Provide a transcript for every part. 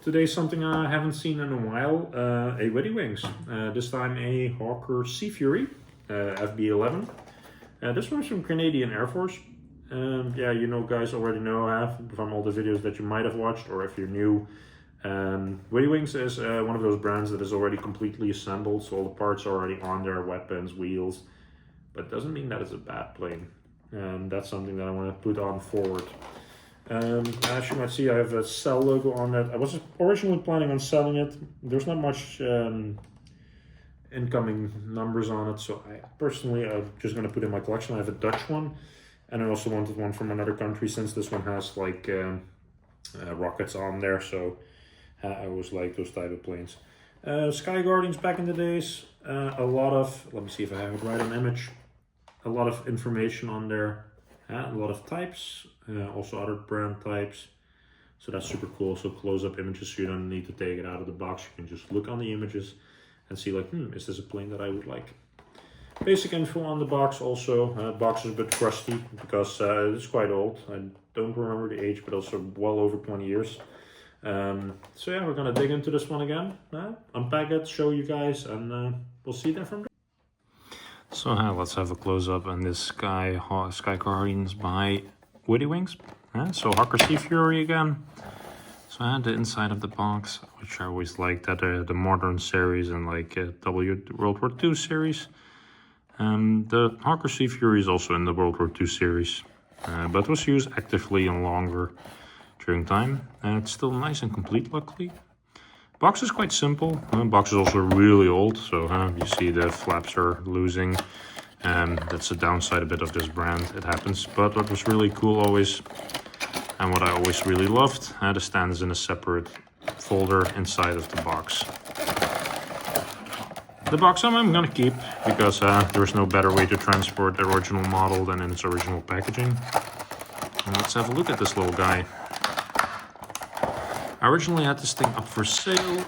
Today's something I haven't seen in a while, a Witty wings. This time a Hawker SeaFury, FB.11. This one's from Canadian Air Force. Yeah, you know, guys already know from all the videos that you might have watched, or if you're new. Witty wings is one of those brands that is already completely assembled, so all the parts are already on there, weapons, wheels. But it doesn't mean that it's a bad plane. That's something that I want to put on forward. As you might see, I have a Cell logo on it. I was originally planning on selling it. There's not much incoming numbers on it, so I personally am just going to put in my collection. I have a Dutch one, and I also wanted one from another country since this one has like rockets on there, so I always like those type of planes. Sky Guardians back in the days, a lot of, let me see if I have it right on image, a lot of information on there, a lot of types, also other brand types, so that's super cool. So close-up images, so you don't need to take it out of the box, you can just look on the images and see like, is this a plane that I would like? Basic info on the box also. Box is a bit crusty because it's quite old. I don't remember the age, but also well over 20 years. So yeah, we're gonna dig into this one again, unpack it, show you guys, and we'll see that from there. So let's have a close-up on this Sky Guardians by Witty wings. So Hawker SeaFury again. So I had the inside of the box, which I always liked, that the modern series and like World War II series. The Hawker SeaFury is also in the World War II series, but was used actively and longer during time. It's still nice and complete, luckily. Box is quite simple. Box is also really old, so you see the flaps are losing. That's the downside a bit of this brand. It happens. But what was really cool always, and what I always really loved, the stand is in a separate folder inside of the box. The box I'm going to keep because there's no better way to transport the original model than in its original packaging. And let's have a look at this little guy. I originally had this thing up for sale,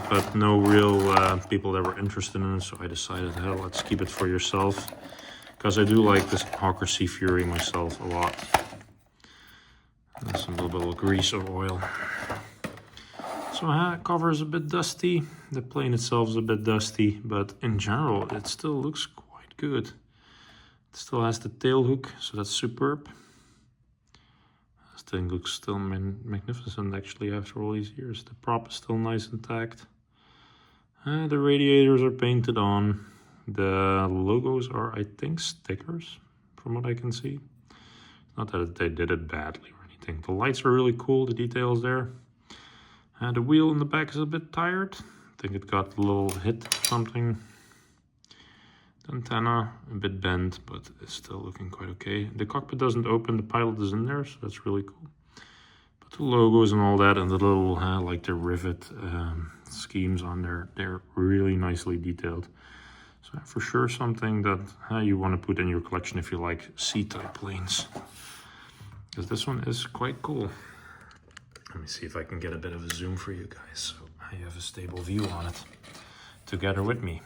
but no real people that were interested in it, so I decided, hell, let's keep it for yourself, because I do like this Hawker SeaFury myself a lot. There's a little bit of grease or oil. So cover is a bit dusty, the plane itself is a bit dusty, but in general it still looks quite good. It still has the tail hook, so that's superb. This thing looks still magnificent actually after all these years. The prop is still nice intact. The radiators are painted on. The logos are, I think, stickers from what I can see. Not that they did it badly or anything. The lights are really cool, the details there. The wheel in the back is a bit tired. I think it got a little hit or something. The antenna a bit bent, but it's still looking quite okay. The cockpit doesn't open, the pilot is in there, so that's really cool. But the logos and all that, and the little like the rivet schemes on there, they're really nicely detailed. So for sure something that you want to put in your collection if you like C-type planes, because this one is quite cool. Let me see if I can get a bit of a zoom for you guys, so you have a stable view on it together with me.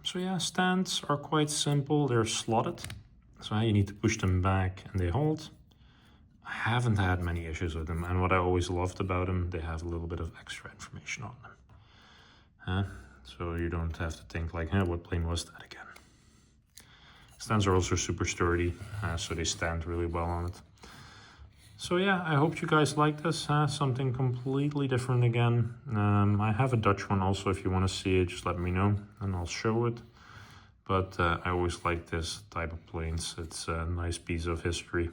So yeah, stands are quite simple. They're slotted, so you need to push them back and they hold. I haven't had many issues with them, and what I always loved about them, they have a little bit of extra information on them. So you don't have to think like, what plane was that again? Stands are also super sturdy, so they stand really well on it. So yeah, I hope you guys like this, something completely different again. I have a Dutch one also, if you want to see it, just let me know and I'll show it. But I always like this type of planes, it's a nice piece of history.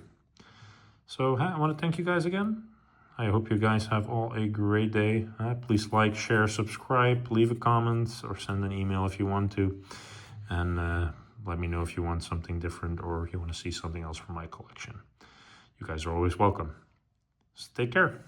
So I want to thank you guys again. I hope you guys have all a great day. Please like, share, subscribe, leave a comment or send an email if you want to. And let me know if you want something different or if you want to see something else from my collection. You guys are always welcome. So take care.